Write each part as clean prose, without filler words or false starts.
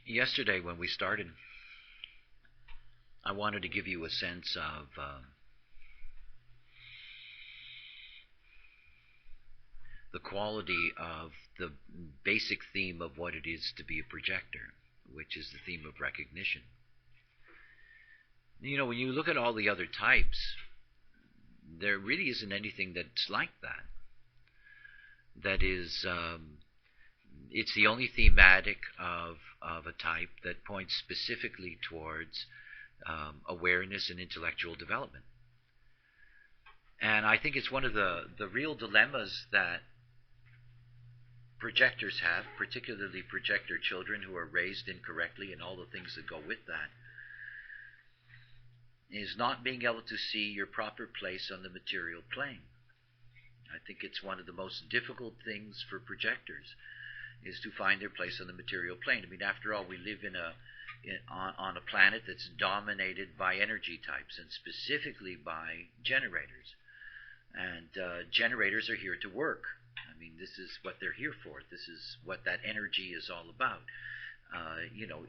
Yesterday when we started, I wanted to give you a sense of the quality of the basic theme of what it is to be a projector, which is the theme of recognition. You know, when you look at all the other types, there really isn't anything that's like that. That is, it's the only thematic of a type that points specifically towards awareness and intellectual development. And I think it's one of the real dilemmas that projectors have, particularly projector children who are raised incorrectly and all the things that go with that, is not being able to see your proper place on the material plane. I think it's one of the most difficult things for projectors, is to find their place on the material plane. I mean, after all, we live on a planet that's dominated by energy types, and specifically by generators. And generators are here to work. I mean, this is what they're here for. This is what that energy is all about.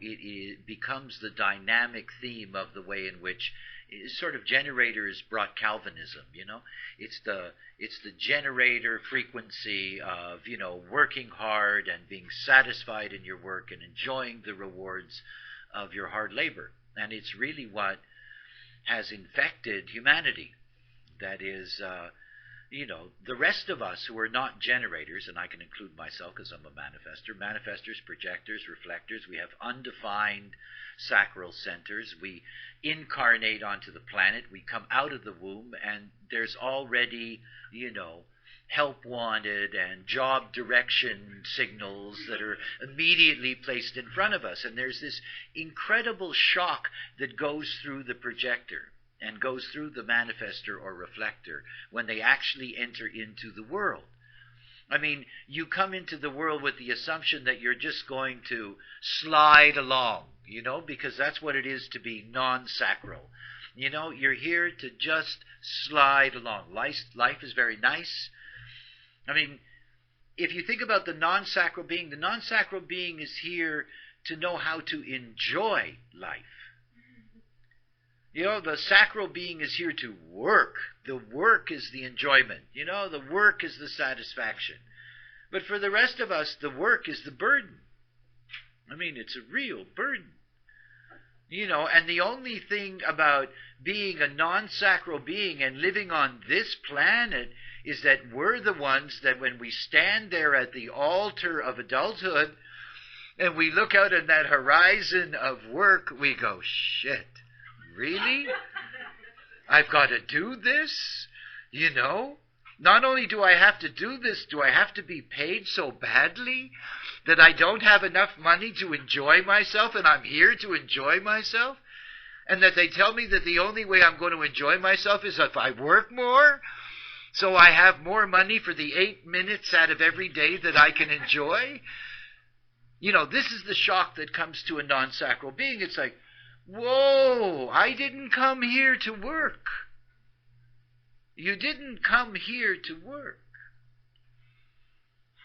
It becomes the dynamic theme of the way in which sort of generators brought Calvinism. It's the generator frequency of working hard and being satisfied in your work and enjoying the rewards of your hard labor. And it's really what has infected humanity. That is, the rest of us who are not generators, and I can include myself because I'm a manifestors, projectors, reflectors, we have undefined sacral centers. We incarnate onto the planet. We come out of the womb, and there's already, help wanted and job direction signals that are immediately placed in front of us. And there's this incredible shock that goes through the projector and goes through the manifestor or reflector when they actually enter into the world. I mean, you come into the world with the assumption that you're just going to slide along, because that's what it is to be non-sacral. You're here to just slide along. Life is very nice. I mean, if you think about the non-sacral being is here to know how to enjoy life. The sacral being is here to work. The work is the enjoyment. The work is the satisfaction. But for the rest of us, the work is the burden. I mean, it's a real burden. And the only thing about being a non-sacral being and living on this planet is that we're the ones that when we stand there at the altar of adulthood and we look out at that horizon of work, we go, shit. Really? I've got to do this? Not only do I have to do this, do I have to be paid so badly that I don't have enough money to enjoy myself, and I'm here to enjoy myself? And that they tell me that the only way I'm going to enjoy myself is if I work more, so I have more money for the 8 minutes out of every day that I can enjoy? This is the shock that comes to a non-sacral being. It's like, whoa, I didn't come here to work. You didn't come here to work.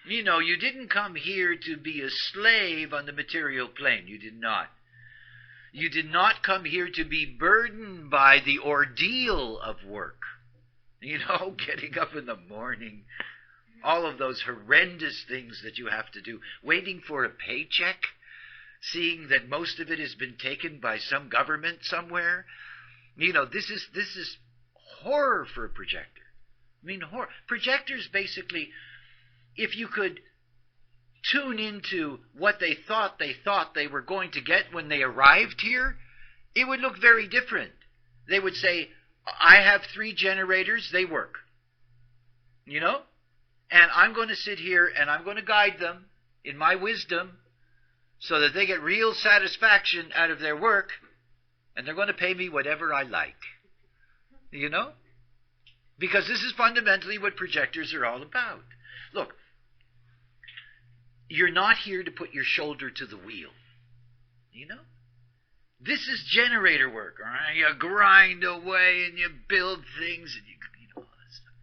You didn't come here to be a slave on the material plane. You did not. You did not come here to be burdened by the ordeal of work. Getting up in the morning, all of those horrendous things that you have to do, waiting for a paycheck, seeing that most of it has been taken by some government somewhere. This is horror for a projector. I mean, horror. Projectors basically, if you could tune into what they thought they were going to get when they arrived here, it would look very different. They would say, I have 3 generators, they work. And I'm going to sit here and I'm going to guide them in my wisdom so that they get real satisfaction out of their work, and they're going to pay me whatever I like. Because this is fundamentally what projectors are all about. Look, you're not here to put your shoulder to the wheel. This is generator work. All right? You grind away and you build things and all that stuff.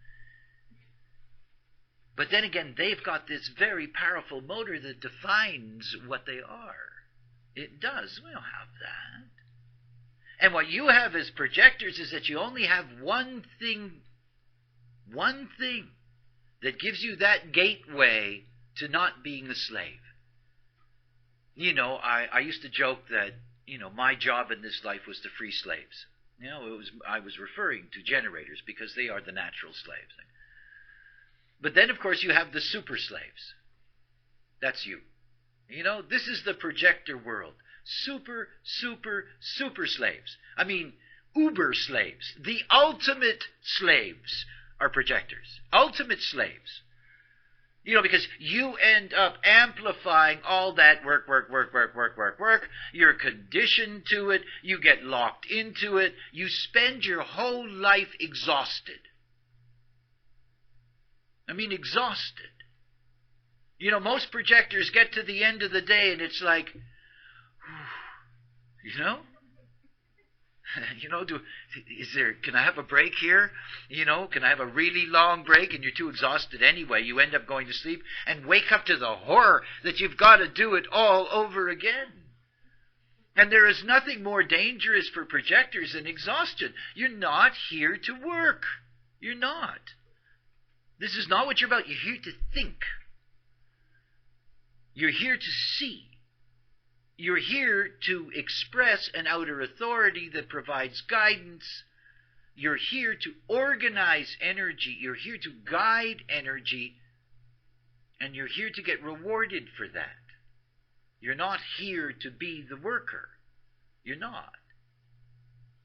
But then again, they've got this very powerful motor that defines what they are. It does. We don't have that. And what you have as projectors is that you only have one thing that gives you that gateway to not being a slave. You know, I used to joke that, you know, my job in this life was to free slaves. You know, I was referring to generators because they are the natural slaves. But then, of course, you have the super slaves. That's you. You know, this is the projector world. Super slaves. I mean, uber slaves. The ultimate slaves are projectors. Ultimate slaves. You know, because you end up amplifying all that work. You're conditioned to it. You get locked into it. You spend your whole life exhausted. I mean, exhausted. You know, most projectors get to the end of the day and it's like, you know? You know, can I have a break here? You know, can I have a really long break? And you're too exhausted anyway. You end up going to sleep and wake up to the horror that you've got to do it all over again. And there is nothing more dangerous for projectors than exhaustion. You're not here to work. You're not. This is not what you're about. You're here to think. You're here to see. You're here to express an outer authority that provides guidance. You're here to organize energy. You're here to guide energy. And you're here to get rewarded for that. You're not here to be the worker. You're not.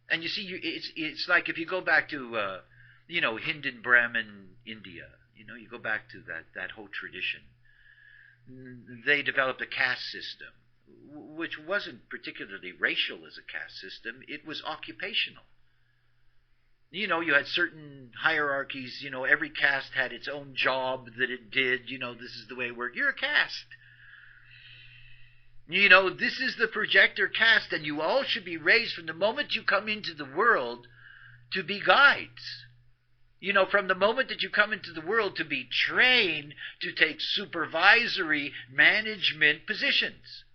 And you see, it's like if you go back to, you know, Hindu Brahmin India. You know, you go back to that whole tradition. They developed a caste system, which wasn't particularly racial as a caste system. It was occupational. You know, you had certain hierarchies. You know, every caste had its own job that it did. You know, this is the way it worked. You're a caste. You know, this is the projector caste, and you all should be raised from the moment you come into the world to be guides. You know, from the moment that you come into the world to be trained to take supervisory management positions.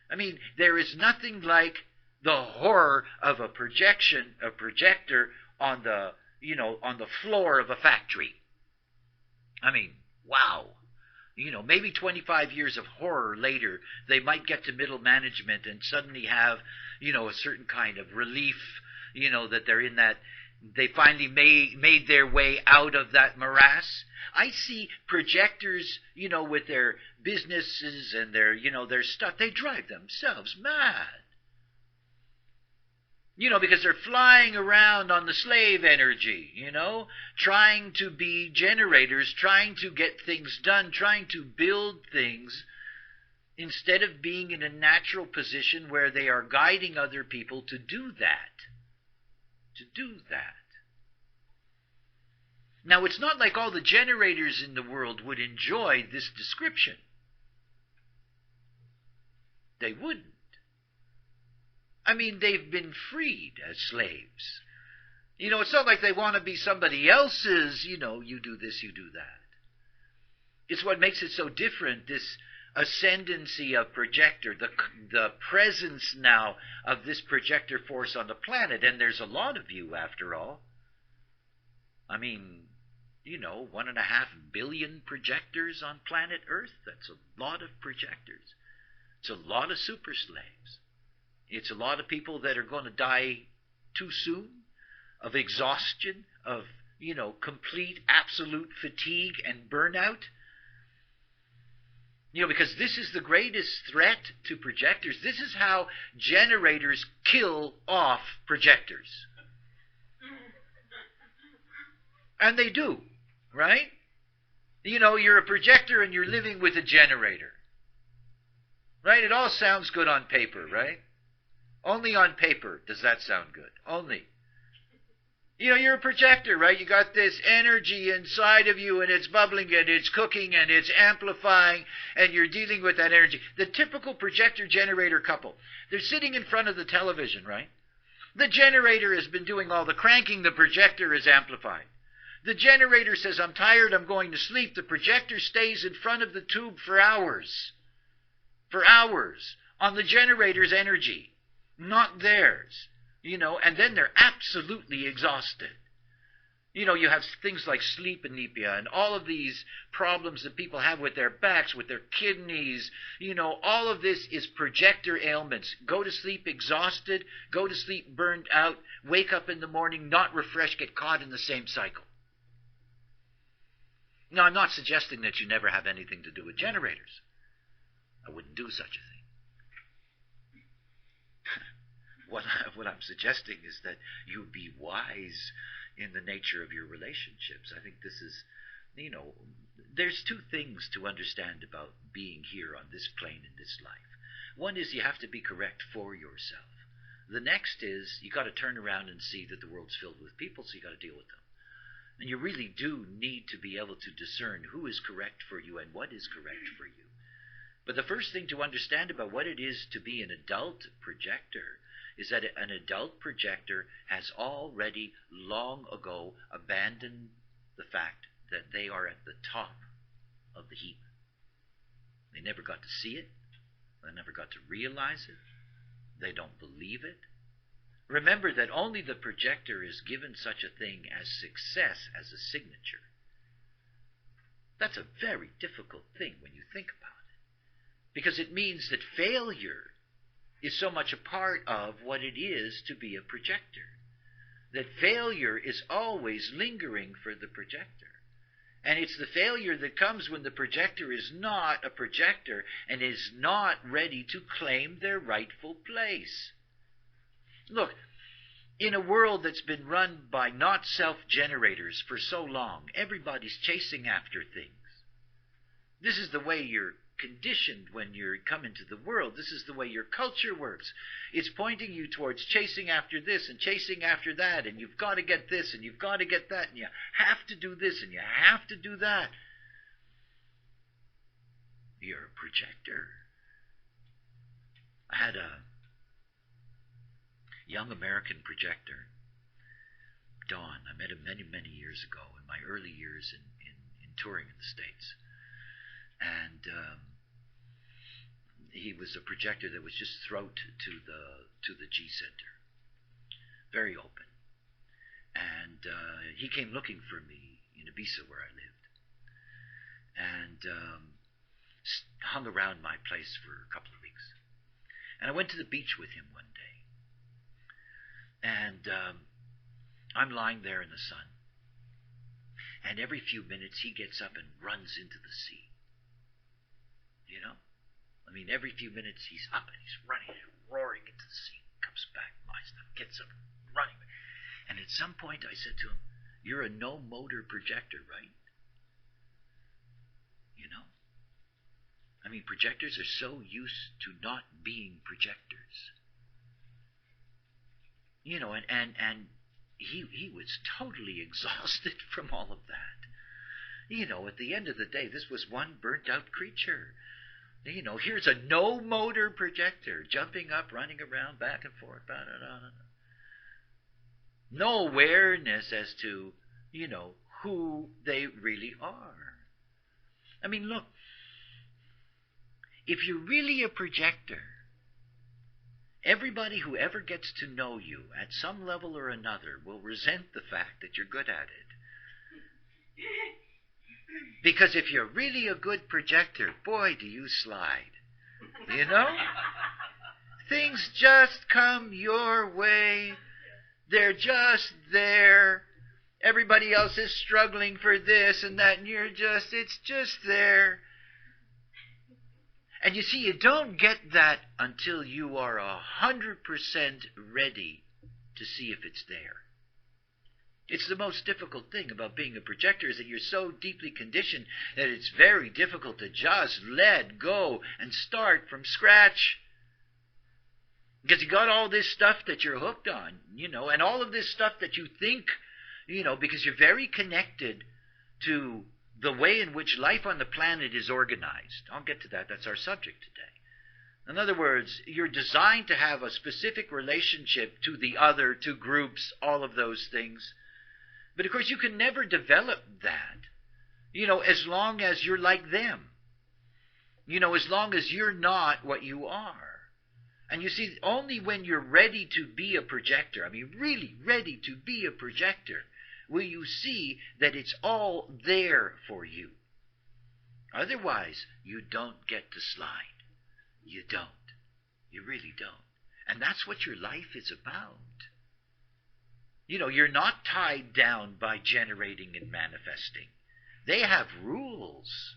I mean, there is nothing like the horror of a projector on the, you know, on the floor of a factory. I mean, wow. You know, maybe 25 years of horror later, they might get to middle management and suddenly have, you know, a certain kind of relief, you know, that they're in that, they finally made their way out of that morass. I see projectors, you know, with their businesses and their, you know, their stuff, they drive themselves mad. You know, because they're flying around on the slave energy, you know, trying to be generators, trying to get things done, trying to build things, instead of being in a natural position where they are guiding other people to do that. To do that. Now, it's not like all the generators in the world would enjoy this description. They wouldn't. I mean, they've been freed as slaves. You know, it's not like they want to be somebody else's, you know, you do this, you do that. It's what makes it so different, this ascendancy of projector, the presence now of this projector force on the planet. And there's a lot of you, after all. I mean, you know, 1.5 billion projectors on planet Earth. That's a lot of projectors. It's a lot of super slaves. It's a lot of people that are going to die too soon, of exhaustion, of, you know, complete, absolute fatigue and burnout. You know, because this is the greatest threat to projectors. This is how generators kill off projectors. And they do, right? You know, you're a projector and you're living with a generator. Right? It all sounds good on paper, right? Only on paper does that sound good. Only. You know, you're a projector, right? You got this energy inside of you and it's bubbling and it's cooking and it's amplifying and you're dealing with that energy. The typical projector-generator couple, they're sitting in front of the television, right? The generator has been doing all the cranking, the projector is amplifying. The generator says, I'm tired, I'm going to sleep. The projector stays in front of the tube for hours. For hours. on the generator's energy, not theirs, and then they're absolutely exhausted. You have things like sleep anemia and all of these problems that people have with their backs, with their kidneys. All of this is projector ailments. Go to sleep exhausted, go to sleep burned out, wake up in the morning not refreshed, get caught in the same cycle. Now, I'm not suggesting that you never have anything to do with generators. I wouldn't do such a thing. What I'm suggesting is that you be wise in the nature of your relationships. I think this is, there's two things to understand about being here on this plane in this life. One is you have to be correct for yourself. The next is you got to turn around and see that the world's filled with people, so you got to deal with them. And you really do need to be able to discern who is correct for you and what is correct for you. But the first thing to understand about what it is to be an adult projector is that an adult projector has already long ago abandoned the fact that they are at the top of the heap. They never got to see it. They never got to realize it. They don't believe it. Remember that only the projector is given such a thing as success as a signature. That's a very difficult thing when you think about it, because it means that failure is so much a part of what it is to be a projector. That failure is always lingering for the projector. And it's the failure that comes when the projector is not a projector and is not ready to claim their rightful place. Look, in a world that's been run by not self-generators for so long, everybody's chasing after things. This is the way you're conditioned when you come into the world. This is the way your culture works. It's pointing you towards chasing after this and chasing after that, and you've got to get this and you've got to get that, and you have to do this and you have to do that. You're a projector. I had a young American projector, Don. I met him many, many years ago in my early years in touring in the States. And he was a projector that was just throat to the G center, very open. And he came looking for me in Ibiza, where I lived, and hung around my place for a couple of weeks. And I went to the beach with him one day, and I'm lying there in the sun, and every few minutes he gets up and runs into the sea. Every few minutes he's up and he's running and roaring into the sea, comes back, lies down, gets up, running. And at some point I said to him, "You're a no-motor projector, right?" Projectors are so used to not being projectors. And he was totally exhausted from all of that. At the end of the day, this was one burnt-out creature. Here's a no-motor projector, jumping up, running around, back and forth, no awareness as to, who they really are. Look, if you're really a projector, everybody who ever gets to know you at some level or another will resent the fact that you're good at it. Because if you're really a good projector, boy, do you slide. Things just come your way. They're just there. Everybody else is struggling for this and that, and it's just there. And you see, you don't get that until you are 100% ready to see if it's there. It's the most difficult thing about being a projector, is that you're so deeply conditioned that it's very difficult to just let go and start from scratch. Because you got all this stuff that you're hooked on, and all of this stuff that you think, because you're very connected to the way in which life on the planet is organized. I'll get to that. That's our subject today. In other words, you're designed to have a specific relationship to the other, to groups, all of those things. But of course, you can never develop that, as long as you're like them. As long as you're not what you are. And you see, only when you're ready to be a projector, I mean really ready to be a projector, will you see that it's all there for you. Otherwise, you don't get to slide. You don't. You really don't. And that's what your life is about. You know, you're not tied down by generating and manifesting. They have rules,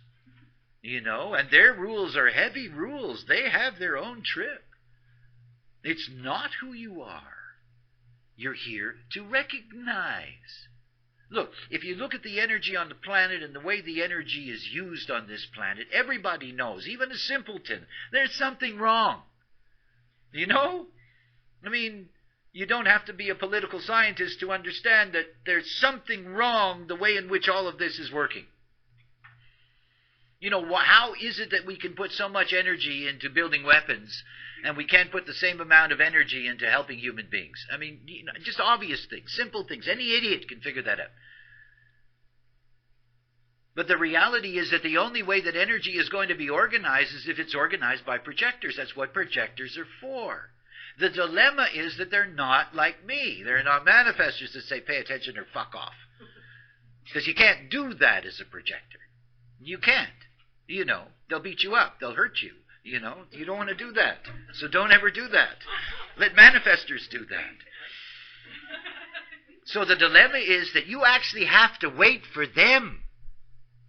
you know, and their rules are heavy rules. They have their own trip. It's not who you are. You're here to recognize. Look, if you look at the energy on the planet and the way the energy is used on this planet, everybody knows, even a simpleton, there's something wrong. You know? I mean, you don't have to be a political scientist to understand that there's something wrong the way in which all of this is working. You know, how is it that we can put so much energy into building weapons and we can't put the same amount of energy into helping human beings? I mean, you know, just obvious things, simple things. Any idiot can figure that out. But the reality is that the only way that energy is going to be organized is if it's organized by projectors. That's what projectors are for. The dilemma is that they're not like me. They're not manifestors that say, pay attention or fuck off. Because you can't do that as a projector. You can't. You know, they'll beat you up. They'll hurt you. You know, you don't want to do that. So don't ever do that. Let manifestors do that. So the dilemma is that you actually have to wait for them.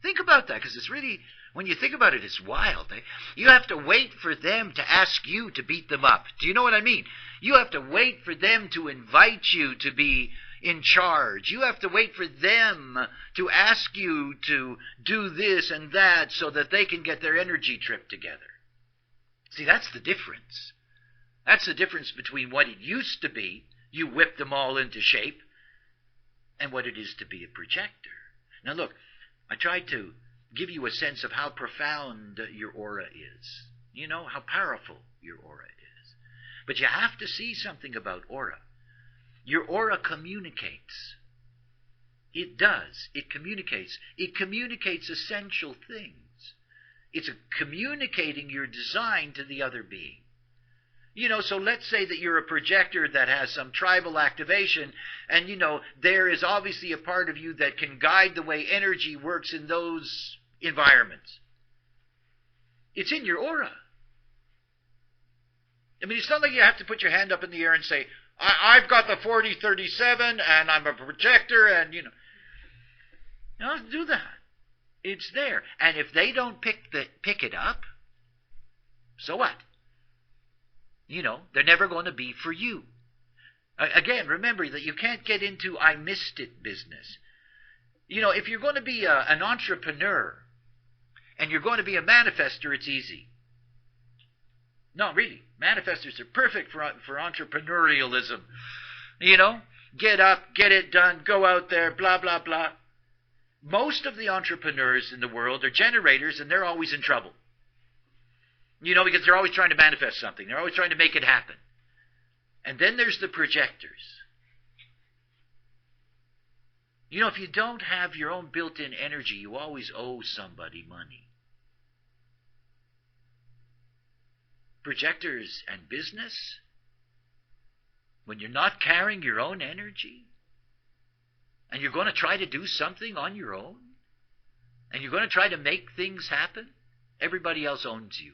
Think about that, because it's really, when you think about it, it's wild. Eh? You have to wait for them to ask you to beat them up. Do you know what I mean? You have to wait for them to invite you to be in charge. You have to wait for them to ask you to do this and that so that they can get their energy trip together. See, that's the difference. That's the difference between what it used to be, you whip them all into shape, and what it is to be a projector. Now look, I tried to give you a sense of how profound your aura is. You know, how powerful your aura is. But you have to see something about aura. Your aura communicates. It does. It communicates. It communicates essential things. It's communicating your design to the other being. You know, so let's say that you're a projector that has some tribal activation, and, you know, there is obviously a part of you that can guide the way energy works in those environments. It's in your aura. I mean, it's not like you have to put your hand up in the air and say, I've got the 4037, and I'm a projector, and, you know. You don't do that. It's there. And if they don't pick it up, so what? You know, they're never going to be for you. Again, remember that you can't get into I missed it business. You know, if you're going to be an entrepreneur and you're going to be a manifester, it's easy. No, really. Manifestors are perfect for entrepreneurialism. You know, get up, get it done, go out there, blah, blah, blah. Most of the entrepreneurs in the world are generators, and they're always in trouble. You know, because they're always trying to manifest something. They're always trying to make it happen. And then there's the projectors. You know, if you don't have your own built-in energy, you always owe somebody money. Projectors and business, when you're not carrying your own energy, and you're going to try to do something on your own, and you're going to try to make things happen, everybody else owns you.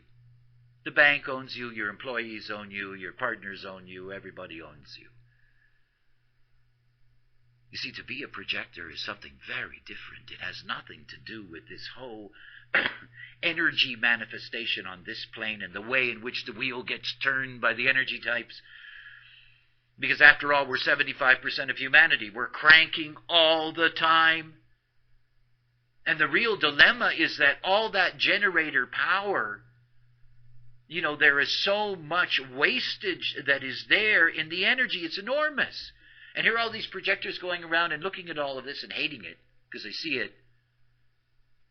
The bank owns you, your employees own you, your partners own you, everybody owns you. You see, to be a projector is something very different. It has nothing to do with this whole energy manifestation on this plane and the way in which the wheel gets turned by the energy types. Because after all, we're 75% of humanity. We're cranking all the time. And the real dilemma is that all that generator power, you know, there is so much wastage that is there in the energy. It's enormous. And here are all these projectors going around and looking at all of this and hating it because they see it.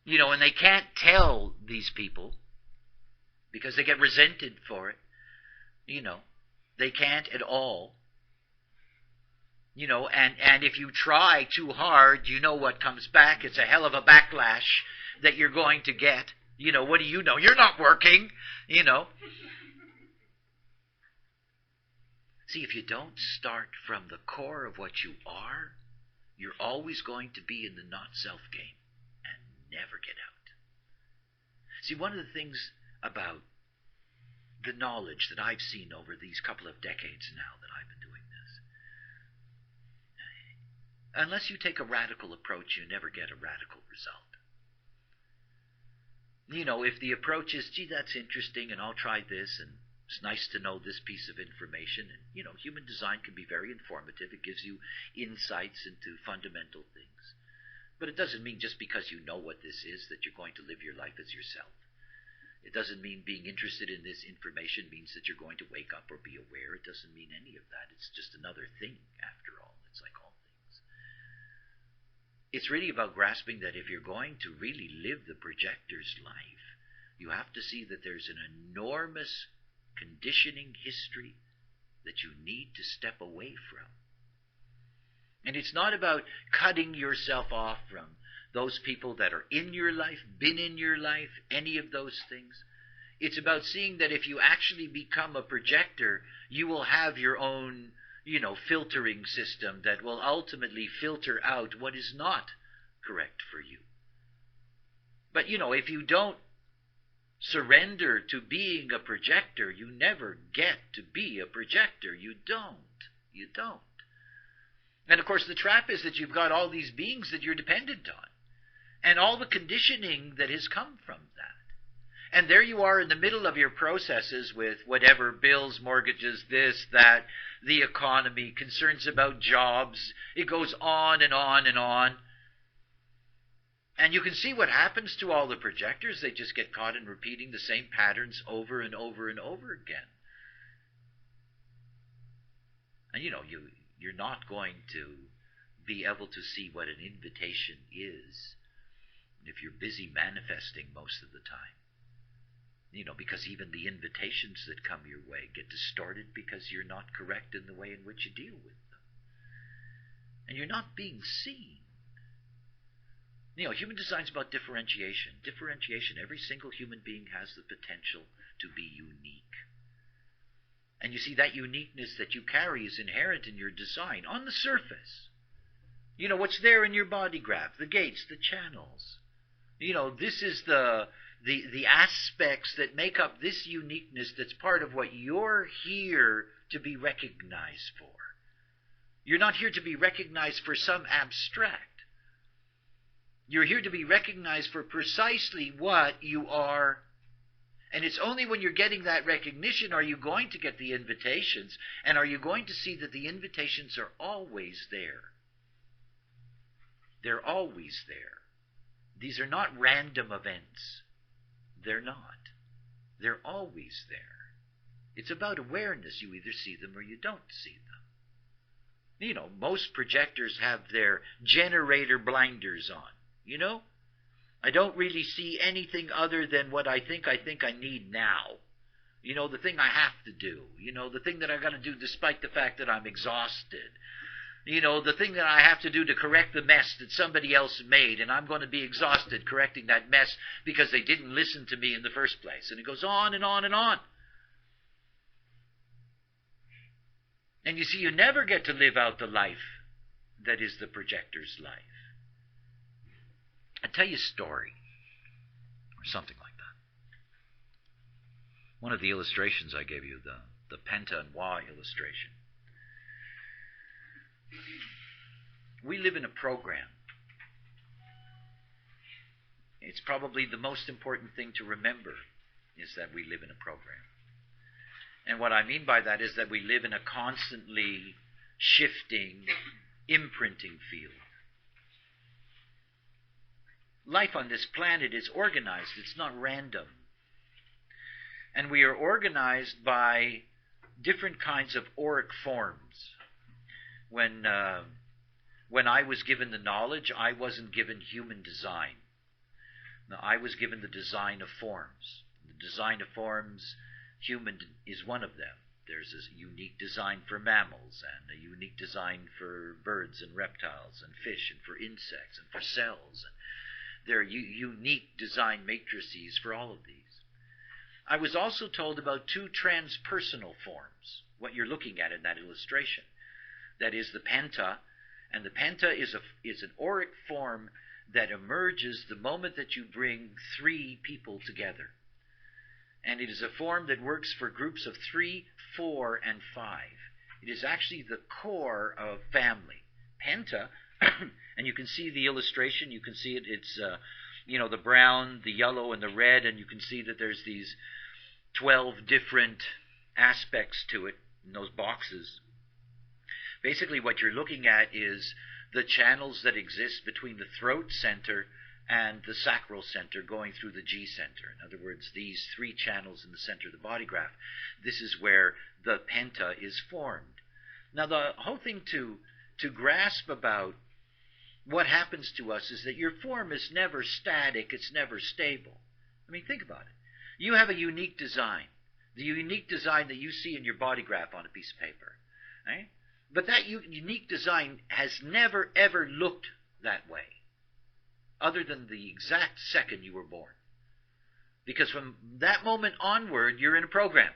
You know, and they can't tell these people because they get resented for it. You know, they can't at all. You know, and if you try too hard, you know what comes back. It's a hell of a backlash that you're going to get. You know, what do you know? You're not working, you know. See, if you don't start from the core of what you are, you're always going to be in the not-self game and never get out. See, one of the things about the knowledge that I've seen over these couple of decades now that I've been doing this, unless you take a radical approach, you never get a radical result. You know, if the approach is, gee, that's interesting, and I'll try this, and it's nice to know this piece of information, and, you know, human design can be very informative. It gives you insights into fundamental things. But it doesn't mean just because you know what this is that you're going to live your life as yourself. It doesn't mean being interested in this information means that you're going to wake up or be aware. It doesn't mean any of that. It's just another thing, after all. It's like all things. It's really about grasping that if you're going to really live the projector's life, you have to see that there's an enormous conditioning history that you need to step away from. And it's not about cutting yourself off from those people that are in your life, been in your life, any of those things. It's about seeing that if you actually become a projector, you will have your own, filtering system that will ultimately filter out what is not correct for you. But, if you don't surrender to being a projector, you never get to be a projector. You don't. And of course the trap is that you've got all these beings that you're dependent on, and all the conditioning that has come from that. And there you are in the middle of your processes with whatever bills, mortgages, this, that, the economy, concerns about jobs. It goes on and on and on. And you can see what happens to all the projectors. They just get caught in repeating the same patterns over and over and over again. And you're not going to be able to see what an invitation is if you're busy manifesting most of the time. Because even the invitations that come your way get distorted because you're not correct in the way in which you deal with them. And you're not being seen. Human design's about differentiation. Differentiation. Every single human being has the potential to be unique. And you see, that uniqueness that you carry is inherent in your design on the surface. What's there in your body graph, the gates, the channels. This is the aspects that make up this uniqueness that's part of what you're here to be recognized for. You're not here to be recognized for some abstract. You're here to be recognized for precisely what you are. And it's only when you're getting that recognition are you going to get the invitations, and are you going to see that the invitations are always there. They're always there. These are not random events. They're not. They're always there. It's about awareness. You either see them or you don't see them. Most projectors have their generator blinders on. I don't really see anything other than what I think I need now. The thing I have to do. The thing that I've got to do despite the fact that I'm exhausted. The thing that I have to do to correct the mess that somebody else made, and I'm going to be exhausted correcting that mess because they didn't listen to me in the first place. And it goes on and on and on. And you see, you never get to live out the life that is the projector's life. I'll tell you a story, or something like that. One of the illustrations I gave you, the Penta and Wa illustration. We live in a program. It's probably the most important thing to remember is that we live in a program. And what I mean by that is that we live in a constantly shifting, imprinting field. Life on this planet is organized. It's not random. And we are organized by different kinds of auric forms. When I was given the knowledge, I wasn't given human design. No, I was given the design of forms. The design of forms, human is one of them. There's a unique design for mammals, and a unique design for birds and reptiles, and fish, and for insects, and for cells. And there are unique design matrices for all of these. I was also told about two transpersonal forms, what you're looking at in that illustration. That is the penta, and the penta is an auric form that emerges the moment that you bring three people together. And it is a form that works for groups of 3, 4, and 5. It is actually the core of family. Penta, and you can see the illustration, you can see it, it's the brown, the yellow, and the red, and you can see that there's these 12 different aspects to it in those boxes. Basically what you're looking at is the channels that exist between the throat center and the sacral center going through the G center. In other words, these three channels in the center of the body graph. This is where the penta is formed. Now the whole thing to grasp about what happens to us is that your form is never static, it's never stable. I mean, think about it. You have a unique design, the unique design that you see in your body graph on a piece of paper, right? But that unique design has never, ever looked that way, other than the exact second you were born. Because from that moment onward, you're in a program.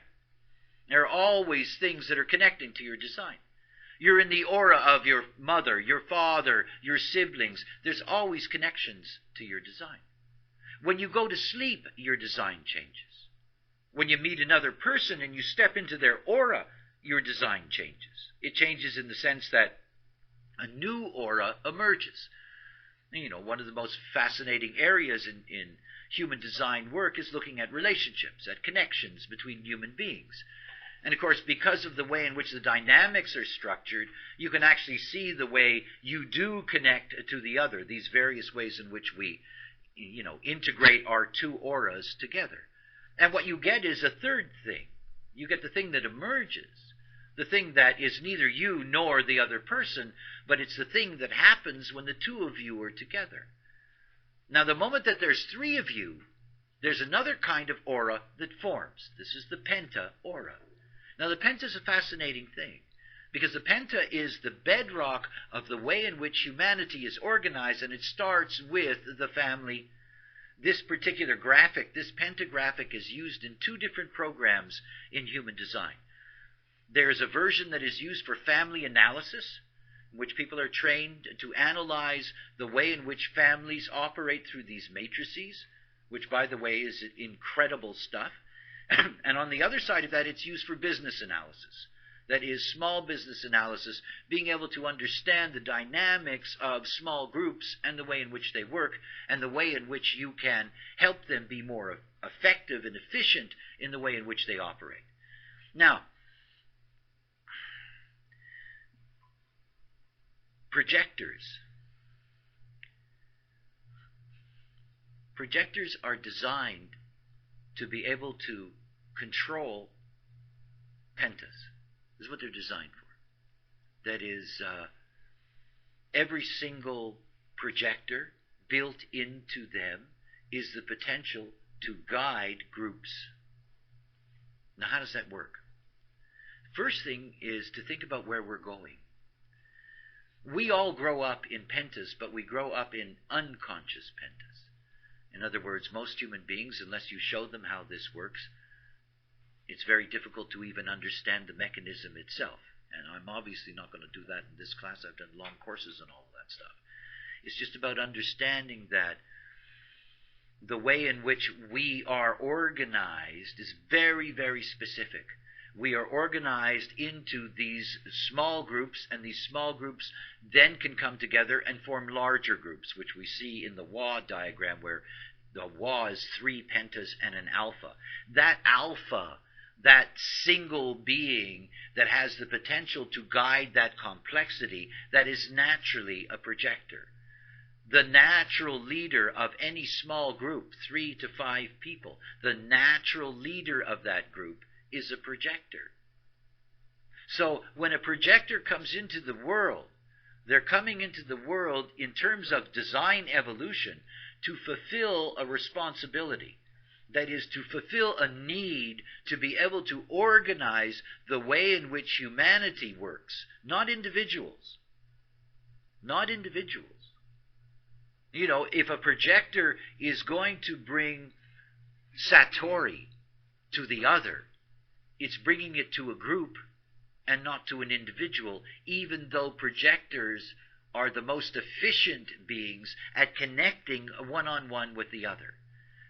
There are always things that are connecting to your design. You're in the aura of your mother, your father, your siblings. There's always connections to your design. When you go to sleep, your design changes. When you meet another person and you step into their aura, your design changes. It changes in the sense that a new aura emerges. One of the most fascinating areas in human design work is looking at relationships, at connections between human beings. And of course, because of the way in which the dynamics are structured, you can actually see the way you do connect to the other, these various ways in which we, integrate our two auras together. And what you get is a third thing. You get the thing that emerges, the thing that is neither you nor the other person, but it's the thing that happens when the two of you are together. Now, the moment that there's three of you, there's another kind of aura that forms. This is the penta aura. Now, the penta is a fascinating thing, because the penta is the bedrock of the way in which humanity is organized, and it starts with the family. This particular graphic, this pentagraphic, is used in two different programs in human design. There is a version that is used for family analysis, in which people are trained to analyze the way in which families operate through these matrices, which, by the way, is incredible stuff. And on the other side of that, it's used for business analysis. That is, small business analysis, being able to understand the dynamics of small groups and the way in which they work, and the way in which you can help them be more effective and efficient in the way in which they operate. Now, projectors. Projectors are designed to be able to control pentas. This is what they're designed for. That is, every single projector built into them is the potential to guide groups. Now, how does that work? First thing is to think about where we're going. We all grow up in pentas, but we grow up in unconscious pentas. In other words, most human beings, unless you show them how this works, it's very difficult to even understand the mechanism itself. And I'm obviously not going to do that in this class. I've done long courses on all of that stuff. It's just about understanding that the way in which we are organized is very, very specific. We are organized into these small groups, and these small groups then can come together and form larger groups, which we see in the WA diagram, where the WA is 3 pentas and an alpha. That alpha, that single being that has the potential to guide that complexity, that is naturally a projector. The natural leader of any small group, 3 to 5 people, the natural leader of that group is a projector. So when a projector comes into the world, they're coming into the world in terms of design evolution to fulfill a responsibility. That is, to fulfill a need to be able to organize the way in which humanity works, not individuals. Not individuals. You know, if a projector is going to bring Satori to the other. It's bringing it to a group and not to an individual, even though projectors are the most efficient beings at connecting one-on-one with the other.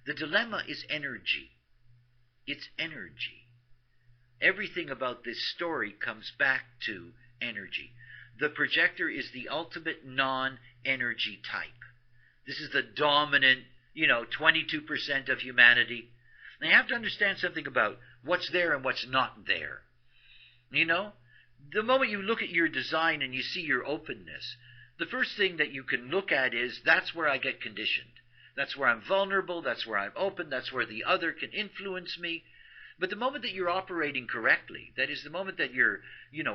The dilemma is energy. It's energy. Everything about this story comes back to energy. The projector is the ultimate non-energy type. This is the dominant, 22% of humanity. And you have to understand something about what's there and what's not there. The moment you look at your design and you see your openness, the first thing that you can look at is that's where I get conditioned. That's where I'm vulnerable. That's where I'm open. That's where the other can influence me. But the moment that you're operating correctly, that is the moment that you're,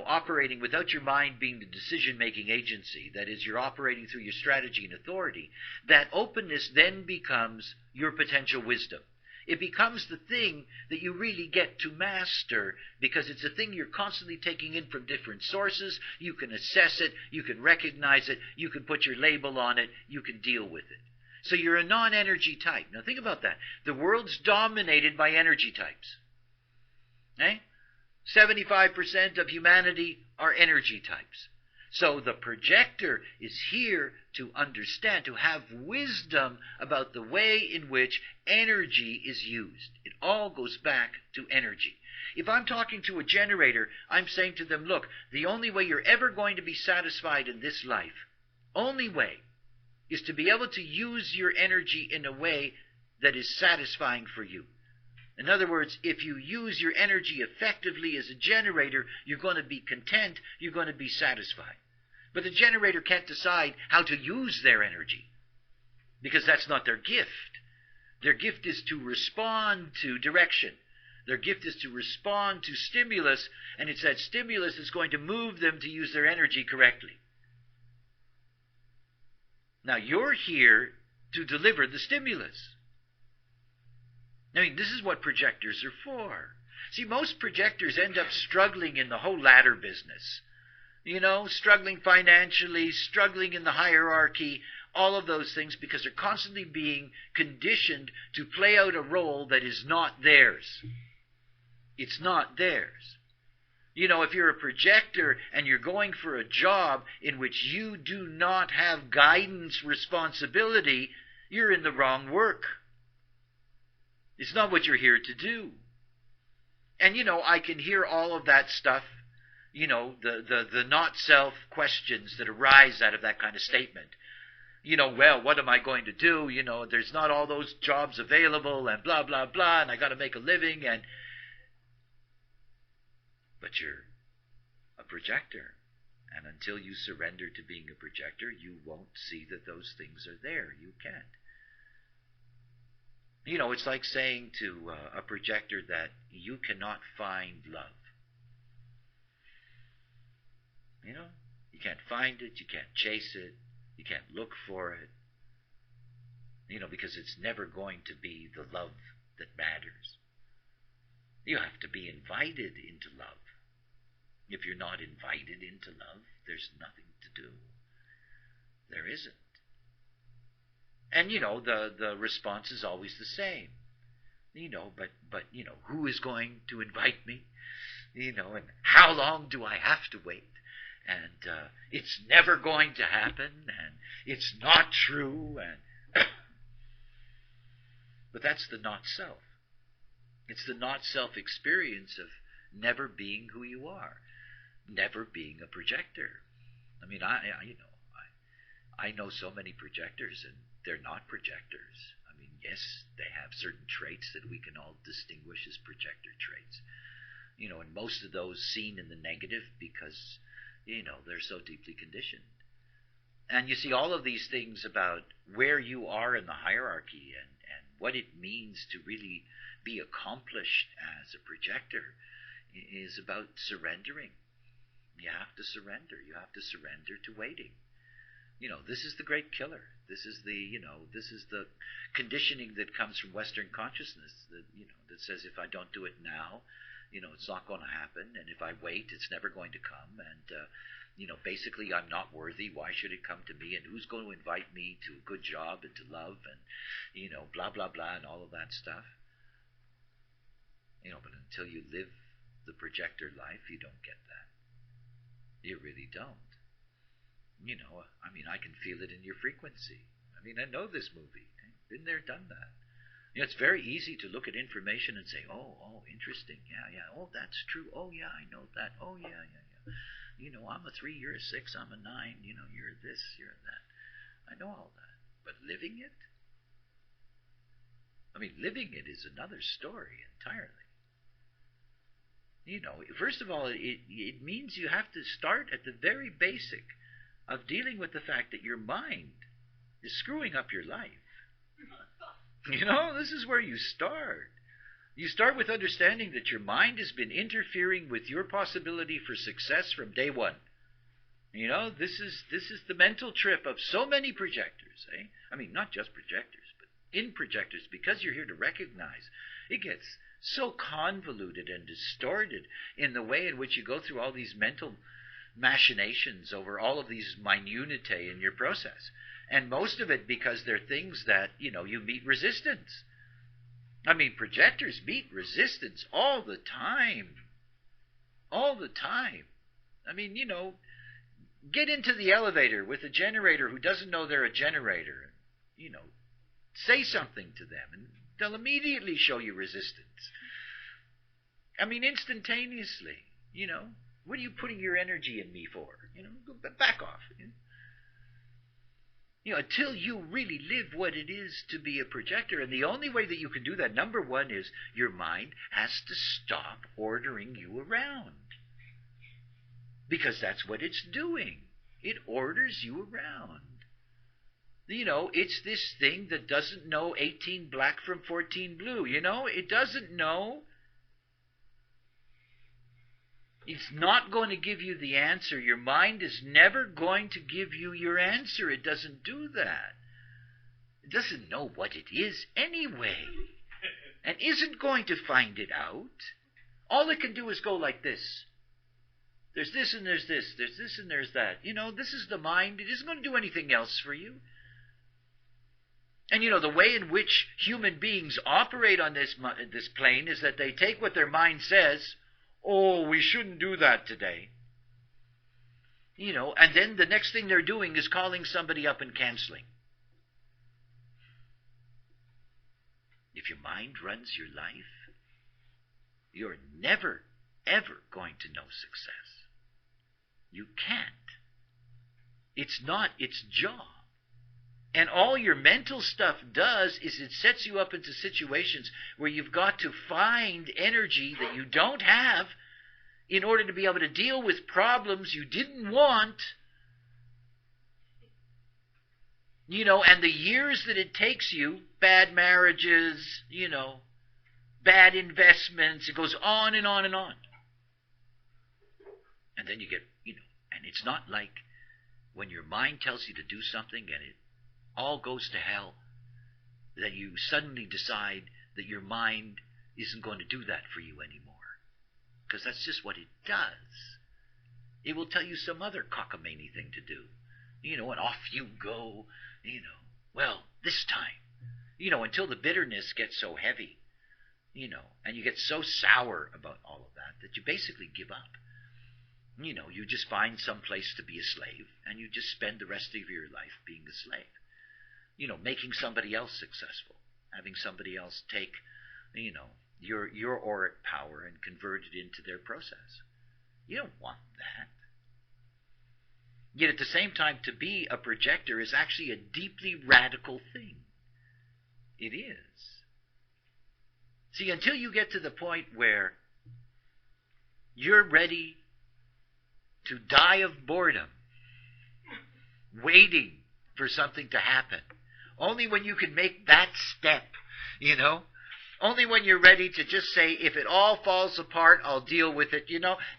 operating without your mind being the decision-making agency, that is, you're operating through your strategy and authority, that openness then becomes your potential wisdom. It becomes the thing that you really get to master because it's a thing you're constantly taking in from different sources. You can assess it, you can recognize it, you can put your label on it, you can deal with it. So you're a non-energy type. Now think about that. The world's dominated by energy types. 75% of humanity are energy types. So the projector is here to understand, to have wisdom about the way in which energy is used. It all goes back to energy. If I'm talking to a generator, I'm saying to them, look, the only way you're ever going to be satisfied in this life, only way, is to be able to use your energy in a way that is satisfying for you. In other words, if you use your energy effectively as a generator, you're going to be content, you're going to be satisfied. But the generator can't decide how to use their energy because that's not their gift. Their gift is to respond to direction. Their gift is to respond to stimulus, and it's that stimulus that's going to move them to use their energy correctly. Now, you're here to deliver the stimulus. This is what projectors are for. See, most projectors end up struggling in the whole ladder business. Struggling financially, struggling in the hierarchy, all of those things because they're constantly being conditioned to play out a role that is not theirs. It's not theirs. If you're a projector and you're going for a job in which you do not have guidance responsibility, you're in the wrong work. It's not what you're here to do. And, I can hear all of that stuff, the not-self questions that arise out of that kind of statement. Well, what am I going to do? There's not all those jobs available and blah, blah, blah, and I got to make a living. But you're a projector. And until you surrender to being a projector, you won't see that those things are there. You can't. It's like saying to a projector that you cannot find love. You can't find it, you can't chase it, you can't look for it, because it's never going to be the love that matters. You have to be invited into love. If you're not invited into love, there's nothing to do. There isn't. And, the response is always the same. But who is going to invite me? And how long do I have to wait? And it's never going to happen, and it's not true, and but that's the not-self. It's the not-self experience of never being who you are, never being a projector. I know so many projectors, and they're not projectors. Yes, they have certain traits that we can all distinguish as projector traits. And most of those seen in the negative because, they're so deeply conditioned. And you see all of these things about where you are in the hierarchy and what it means to really be accomplished as a projector is about surrendering. You have to surrender. You have to surrender to waiting. This is the great killer. This is the conditioning that comes from Western consciousness that says if I don't do it now, it's not going to happen. And if I wait, it's never going to come. And, basically I'm not worthy. Why should it come to me? And who's going to invite me to a good job and to love and, blah, blah, blah, and all of that stuff. But until you live the projector life, you don't get that. You really don't. I can feel it in your frequency. I know this movie. Been there, done that. It's very easy to look at information and say, oh, interesting. Yeah. Oh, that's true. Oh, yeah, I know that. Oh, yeah. I'm a 3, you're a 6, I'm a 9. You're this, you're that. I know all that. But living it? Living it is another story entirely. First of all, it means you have to start at the very basic of dealing with the fact that your mind is screwing up your life. This is where you start. You start with understanding that your mind has been interfering with your possibility for success from day one. This is the mental trip of so many projectors. Not just projectors, but in projectors, because you're here to recognize. It gets so convoluted and distorted in the way in which you go through all these mental machinations over all of these minutiae in your process. And most of it because they're things that, you meet resistance. Projectors meet resistance all the time. All the time. Get into the elevator with a generator who doesn't know they're a generator. Say something to them, and they'll immediately show you resistance. Instantaneously. What are you putting your energy in me for? Back off. Until you really live what it is to be a projector. And the only way that you can do that, number one, is your mind has to stop ordering you around. Because that's what it's doing. It orders you around. It's this thing that doesn't know 18 black from 14 blue. It doesn't know. It's not going to give you the answer. Your mind is never going to give you your answer. It doesn't do that. It doesn't know what it is anyway. And isn't going to find it out. All it can do is go like this. There's this and there's this. There's this and there's that. This is the mind. It isn't going to do anything else for you. And the way in which human beings operate on this plane is that they take what their mind says. Oh, we shouldn't do that today. And then the next thing they're doing is calling somebody up and canceling. If your mind runs your life, you're never, ever going to know success. You can't. It's not its job. And all your mental stuff does is it sets you up into situations where you've got to find energy that you don't have in order to be able to deal with problems you didn't want. And the years that it takes you, bad marriages, bad investments, it goes on and on and on. And then you get, and it's not like when your mind tells you to do something and it all goes to hell, that you suddenly decide that your mind isn't going to do that for you anymore. Because that's just what it does. It will tell you some other cockamamie thing to do. And off you go, well, this time. Until the bitterness gets so heavy, and you get so sour about all of that, that you basically give up. You just find some place to be a slave, and you just spend the rest of your life being a slave. Making somebody else successful, having somebody else take, your auric power and convert it into their process. You don't want that. Yet at the same time, to be a projector is actually a deeply radical thing. It is. See, until you get to the point where you're ready to die of boredom, waiting for something to happen, only when you can make that step, only when you're ready to just say, if it all falls apart, I'll deal with it,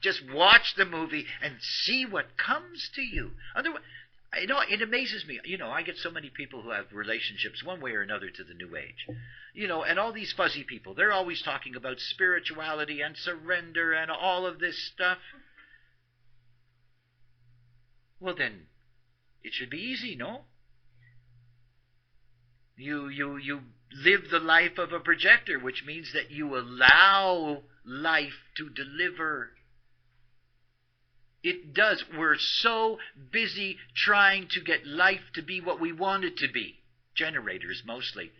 just watch the movie and see what comes to you. Otherwise, it amazes me. I get so many people who have relationships one way or another to the New Age. And all these fuzzy people, they're always talking about spirituality and surrender and all of this stuff. Well then, it should be easy, no? You live the life of a projector, which means that you allow life to deliver. It does. We're so busy trying to get life to be what we want it to be. Generators mostly.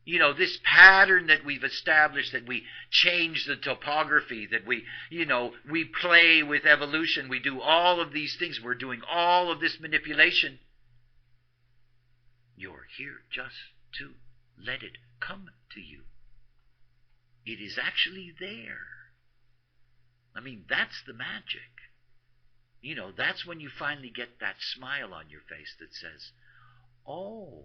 This pattern that we've established, that we change the topography, that we play with evolution, we do all of these things, we're doing all of this manipulation. You're here just to let it come to you. It is actually there. I mean, that's the magic. That's when you finally get that smile on your face that says, oh,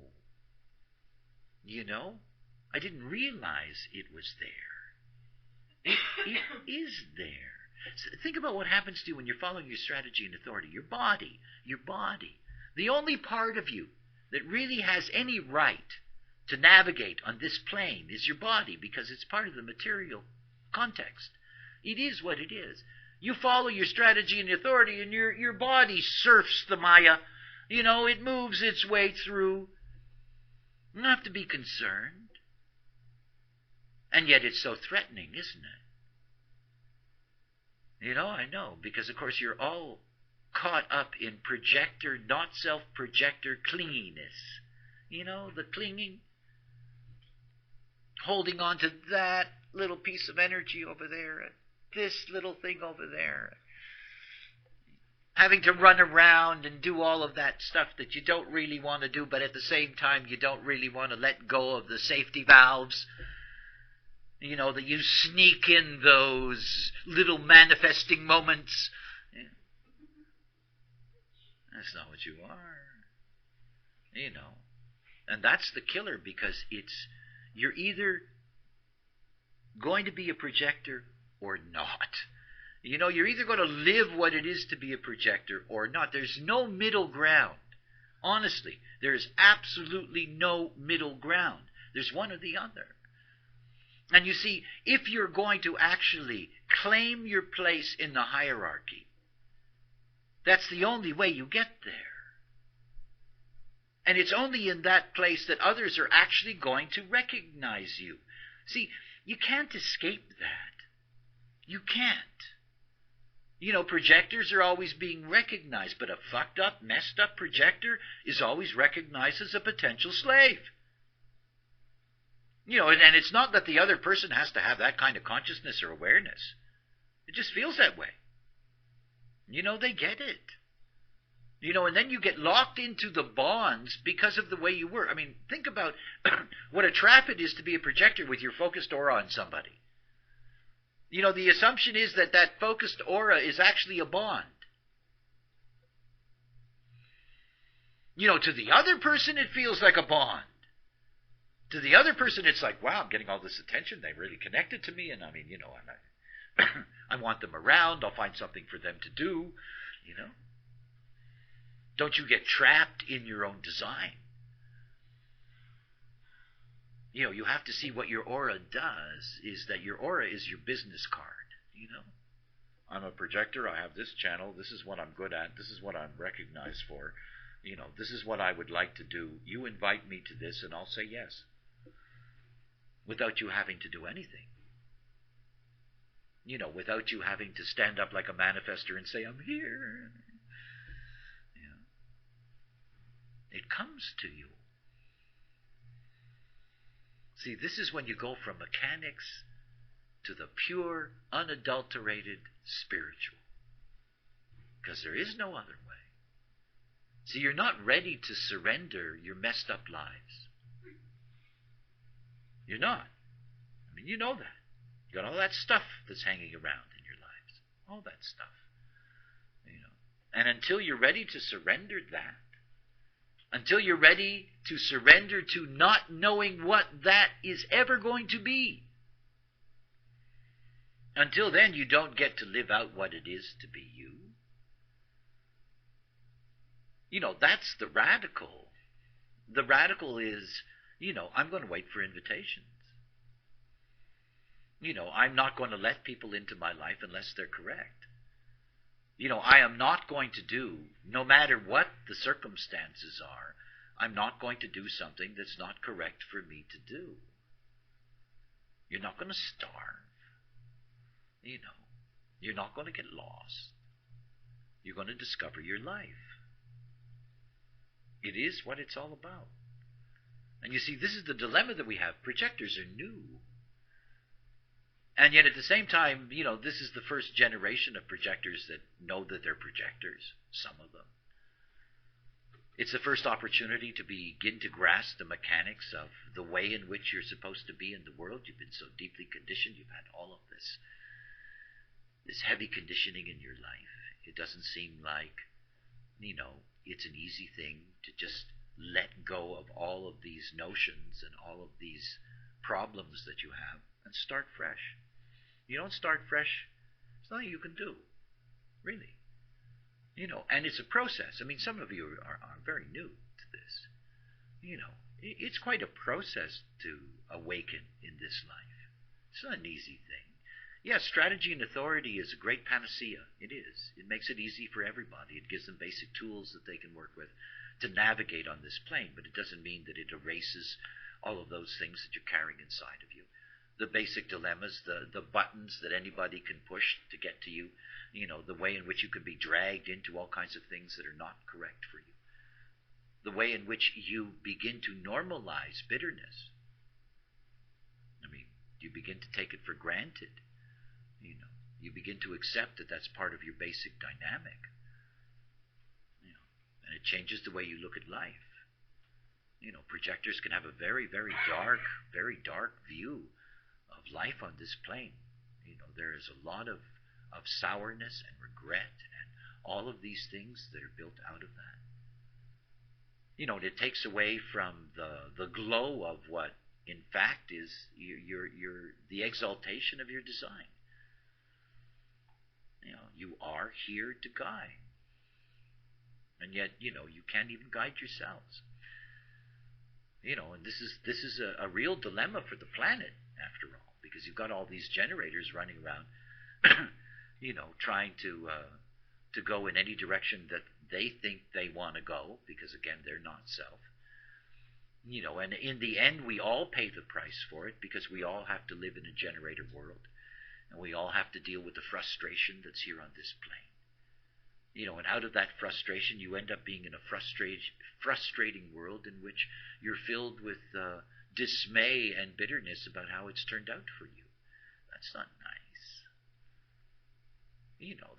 I didn't realize it was there. It is there. So think about what happens to you when you're following your strategy and authority. Your body. The only part of you that really has any right to navigate on this plane is your body, because it's part of the material context. It is what it is. You follow your strategy and authority, and your body surfs the Maya. It moves its way through. You don't have to be concerned. And yet it's so threatening, isn't it? I know, because of course you're all caught up in projector, not self-projector clinginess. The clinging. Holding on to that little piece of energy over there, this little thing over there. Having to run around and do all of that stuff that you don't really want to do, but at the same time you don't really want to let go of the safety valves. That you sneak in those little manifesting moments. That's not what you are. And that's the killer, because you're either going to be a projector or not. You're either going to live what it is to be a projector or not. There's no middle ground. Honestly, there is absolutely no middle ground. There's one or the other. And you see, if you're going to actually claim your place in the hierarchy, that's the only way you get there. And it's only in that place that others are actually going to recognize you. See, you can't escape that. You can't. Projectors are always being recognized, but a fucked up, messed up projector is always recognized as a potential slave. And it's not that the other person has to have that kind of consciousness or awareness. It just feels that way. They get it. And then you get locked into the bonds because of the way you were. I mean, think about what a trap it is to be a projector with your focused aura on somebody. The assumption is that focused aura is actually a bond. To the other person it feels like a bond. To the other person it's like, wow, I'm getting all this attention. They really connected to me, and I mean, I want them around. I'll find something for them to do, Don't you get trapped in your own design? You have to see what your aura does, is that your aura is your business card, I'm a projector, I have this channel, this is what I'm good at, this is what I'm recognized for, this is what I would like to do. You invite me to this and I'll say yes. Without you having to do anything. Without you having to stand up like a manifester and say, I'm here. It comes to you. See, this is when you go from mechanics to the pure, unadulterated spiritual. Because there is no other way. See, you're not ready to surrender your messed up lives. You're not. I mean, you know that. You got all that stuff that's hanging around in your lives. All that stuff. And until you're ready to surrender that, until you're ready to surrender to not knowing what that is ever going to be, until then you don't get to live out what it is to be you. That's the radical. The radical is, I'm going to wait for invitations. I'm not going to let people into my life unless they're correct. I am not going to do, no matter what the circumstances are, I'm not going to do something that's not correct for me to do. You're not going to starve. You're not going to get lost. You're going to discover your life. It is what it's all about. And you see, this is the dilemma that we have. Projectors are new. And yet at the same time, this is the first generation of projectors that know that they're projectors, some of them. It's the first opportunity to begin to grasp the mechanics of the way in which you're supposed to be in the world. You've been so deeply conditioned. You've had all of this heavy conditioning in your life. It doesn't seem like, it's an easy thing to just let go of all of these notions and all of these problems that you have and start fresh. You don't start fresh, there's nothing you can do, really. And it's a process. I mean, some of you are very new to this. It's quite a process to awaken in this life. It's not an easy thing. Yes, strategy and authority is a great panacea. It is. It makes it easy for everybody. It gives them basic tools that they can work with to navigate on this plane, but it doesn't mean that it erases all of those things that you're carrying inside of you. The basic dilemmas, the buttons that anybody can push to get to you, the way in which you can be dragged into all kinds of things that are not correct for you. The way in which you begin to normalize bitterness. I mean, you begin to take it for granted. You begin to accept that that's part of your basic dynamic. And it changes the way you look at life. Projectors can have a very, very dark view of life on this plane. There is a lot of sourness and regret and all of these things that are built out of that. And it takes away from the glow of what in fact is the exaltation of your design. You are here to guide. And yet, you can't even guide yourselves. And this is a real dilemma for the planet, after all, because you've got all these generators running around, trying to go in any direction that they think they want to go, because again, they're not self. And in the end, we all pay the price for it, because we all have to live in a generator world, and we all have to deal with the frustration that's here on this plane. And out of that frustration, you end up being in a frustrating world in which you're filled with dismay and bitterness about how it's turned out for you. That's not nice.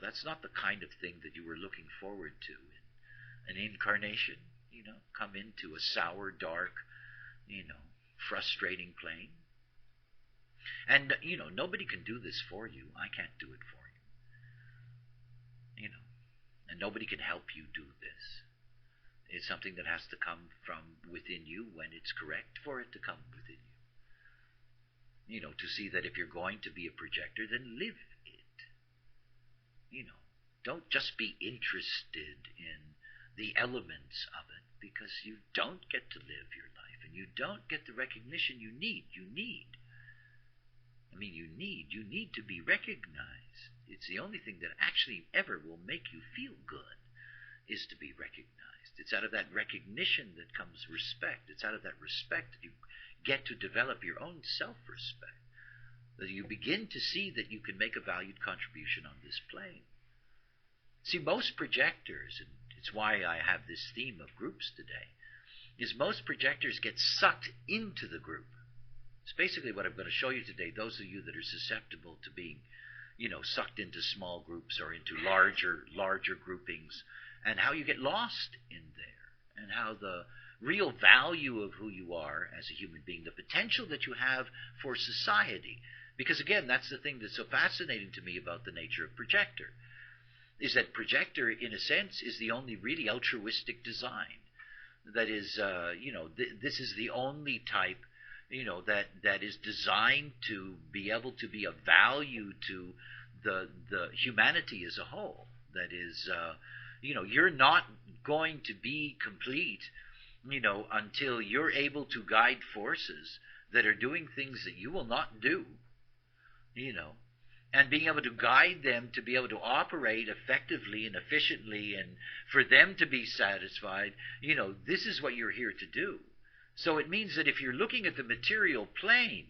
That's not the kind of thing that you were looking forward to in an incarnation. Come into a sour, dark, frustrating plane. And, nobody can do this for you. I can't do it for you. And nobody can help you do this. It's something that has to come from within you when it's correct for it to come within you. To see that if you're going to be a projector, then live it. Don't just be interested in the elements of it, because you don't get to live your life, and you don't get the recognition you need. You need to be recognized. It's the only thing that actually ever will make you feel good, is to be recognized. It's out of that recognition that comes respect. It's out of that respect that you get to develop your own self-respect, that you begin to see that you can make a valued contribution on this plane. See, most projectors, and it's why I have this theme of groups today, is most projectors get sucked into the group. It's basically what I'm going to show you today, those of you that are susceptible to being, sucked into small groups or into larger groupings, and how you get lost in there, and how the real value of who you are as a human being, the potential that you have for society. Because again, that's the thing that's so fascinating to me about the nature of projector, is that projector, in a sense, is the only really altruistic design. That is, this is the only type, that is designed to be able to be of value to the humanity as a whole. That is, you're not going to be complete, until you're able to guide forces that are doing things that you will not do, and being able to guide them to be able to operate effectively and efficiently, and for them to be satisfied, this is what you're here to do. So it means that if you're looking at the material plane,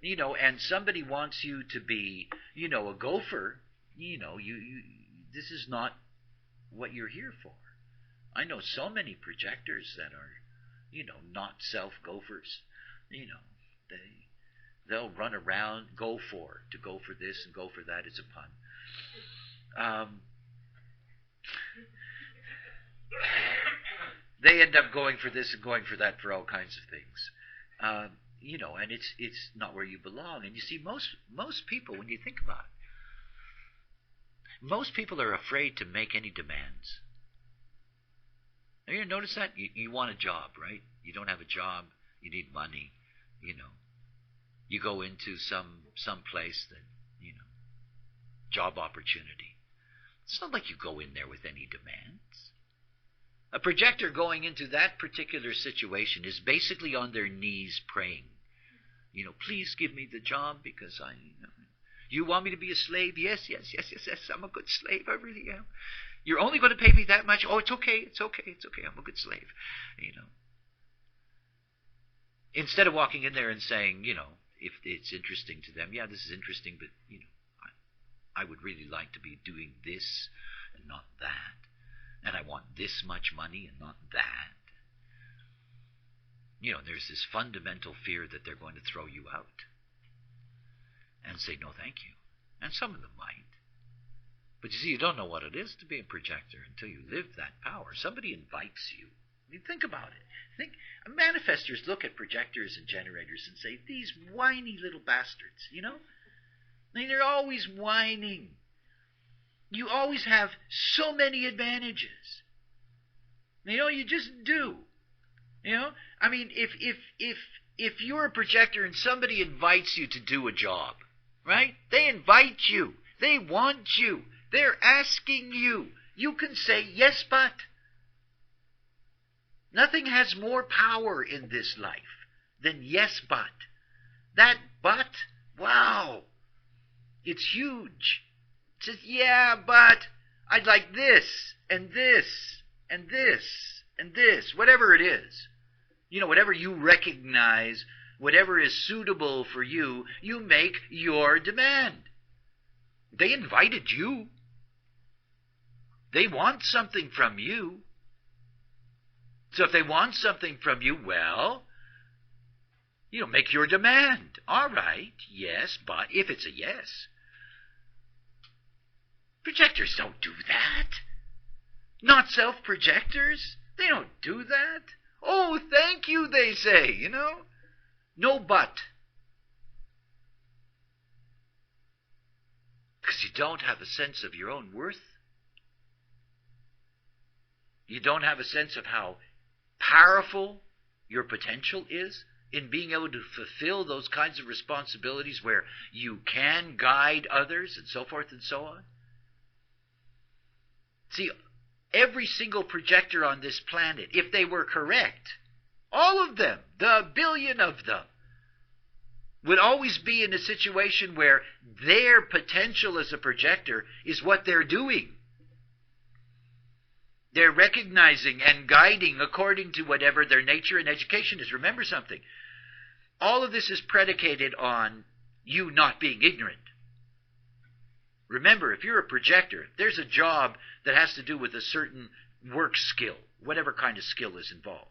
and somebody wants you to be, a gopher, this is not what you're here for. I know so many projectors that are, not self-gophers. They'll run around, go for this and go for that. It's a pun. They end up going for this and going for that for all kinds of things. And it's not where you belong. And you see, most people, when you think about it, most people are afraid to make any demands. Have you ever noticed that? You want a job, right? You don't have a job. You need money. You go into some place that, job opportunity. It's not like you go in there with any demands. A projector going into that particular situation is basically on their knees praying. Please give me the job because you want me to be a slave? Yes, I'm a good slave. I really am. You're only going to pay me that much? Oh, it's okay. I'm a good slave. Instead of walking in there and saying, if it's interesting to them, this is interesting, but, I would really like to be doing this and not that. And I want this much money and not that. There's this fundamental fear that they're going to throw you out and say, no, thank you. And some of them might. But you see, you don't know what it is to be a projector until you live that power. Somebody invites you. Think about it. Manifestors look at projectors and generators and say, these whiny little bastards, they're always whining. You always have so many advantages. You just do. If you're a projector and somebody invites you to do a job, right? They invite you. They want you. They're asking you. You can say, yes, but. Nothing has more power in this life than yes, but. That but, wow, it's huge. It says, yeah, but I'd like this, and this, and this, and this, whatever it is. Whatever you recognize, whatever is suitable for you, you make your demand. They invited you. They want something from you. So if they want something from you, well, make your demand. All right, yes, but if it's a yes. Projectors don't do that. Not self-projectors. They don't do that. Oh, thank you, they say, No but. Because you don't have a sense of your own worth. You don't have a sense of how powerful your potential is in being able to fulfill those kinds of responsibilities where you can guide others and so forth and so on. See, every single projector on this planet, if they were correct, all of them, the billion of them, would always be in a situation where their potential as a projector is what they're doing. They're recognizing and guiding according to whatever their nature and education is. Remember something. All of this is predicated on you not being ignorant. Remember, if you're a projector, there's a job that has to do with a certain work skill, whatever kind of skill is involved.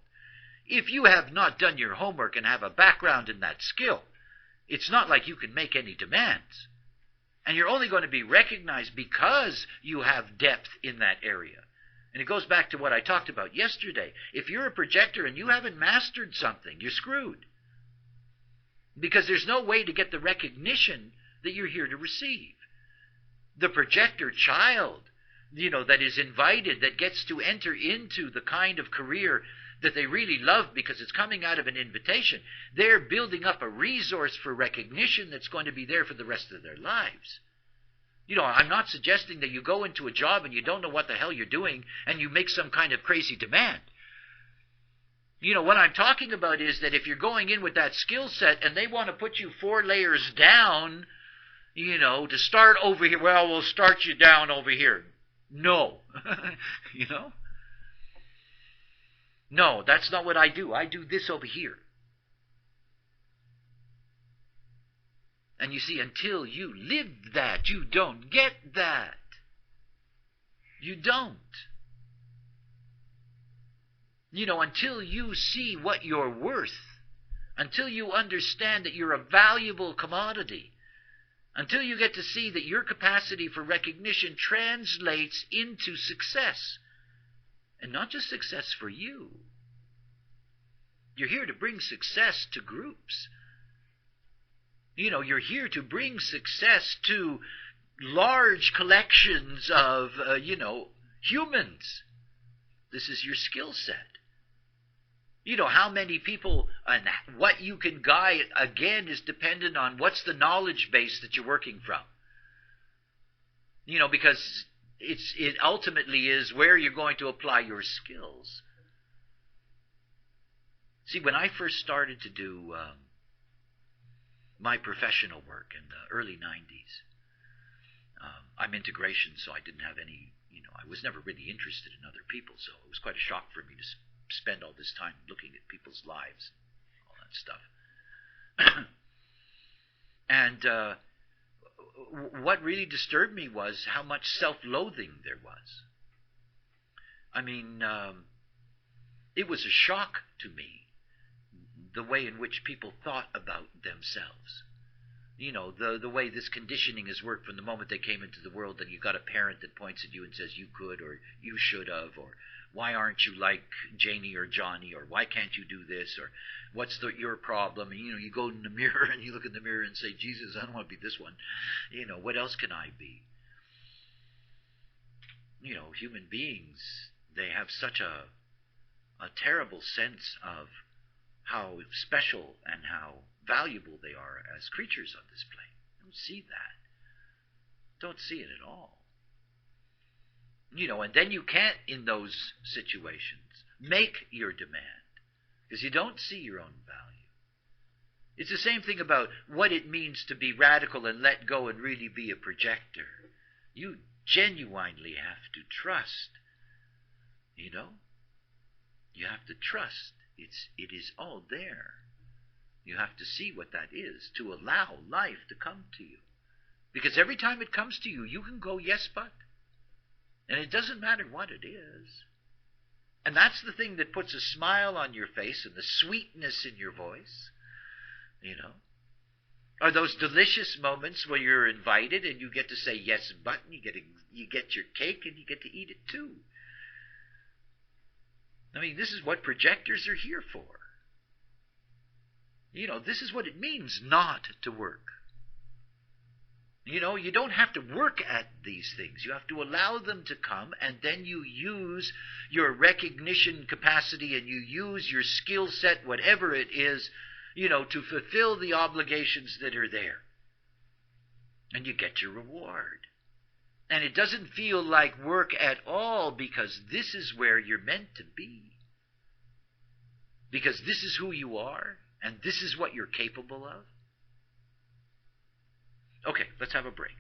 If you have not done your homework and have a background in that skill, it's not like you can make any demands. And you're only going to be recognized because you have depth in that area. And it goes back to what I talked about yesterday. If you're a projector and you haven't mastered something, you're screwed. Because there's no way to get the recognition that you're here to receive. The projector child, that is invited, that gets to enter into the kind of career that they really love because it's coming out of an invitation, they're building up a resource for recognition that's going to be there for the rest of their lives. I'm not suggesting that you go into a job and you don't know what the hell you're doing and you make some kind of crazy demand. What I'm talking about is that if you're going in with that skill set and they want to put you 4 layers down, to start over here. Well, we'll start you down over here. No. No, that's not what I do. I do this over here. And you see, until you live that, you don't get that. You don't. Until you see what you're worth, until you understand that you're a valuable commodity, until you get to see that your capacity for recognition translates into success. And not just success for you. You're here to bring success to groups. You're here to bring success to large collections of, humans. This is your skill set. How many people and what you can guide, again, is dependent on what's the knowledge base that you're working from. Because it ultimately is where you're going to apply your skills. See, when I first started to do my professional work in the early 90s, I'm integration, so I didn't have any, I was never really interested in other people, so it was quite a shock for me to spend all this time looking at people's lives and all that stuff. And what really disturbed me was how much self-loathing there was. I mean, it was a shock to me, the way in which people thought about themselves. The way this conditioning has worked from the moment they came into the world, that you've got a parent that points at you and says you could, or you should have, or why aren't you like Janie or Johnny, or why can't you do this, or what's your problem? And, you go in the mirror and you look in the mirror and say, Jesus, I don't want to be this one. What else can I be? Human beings, they have such a terrible sense of how special and how valuable they are as creatures on this plane. Don't see that. Don't see it at all. And then you can't, in those situations, make your demand, because you don't see your own value. It's the same thing about what it means to be radical and let go and really be a projector. You genuinely have to trust. You have to trust. It is all there. You have to see what that is to allow life to come to you. Because every time it comes to you, you can go, yes, but. And it doesn't matter what it is. And that's the thing that puts a smile on your face and the sweetness in your voice. Are those delicious moments where you're invited and you get to say yes, but, and you get your cake and you get to eat it too. I mean, this is what projectors are here for. This is what it means not to work. You don't have to work at these things. You have to allow them to come, and then you use your recognition capacity and you use your skill set, whatever it is, to fulfill the obligations that are there. And you get your reward. And it doesn't feel like work at all, because this is where you're meant to be. Because this is who you are, and this is what you're capable of. Okay, let's have a break.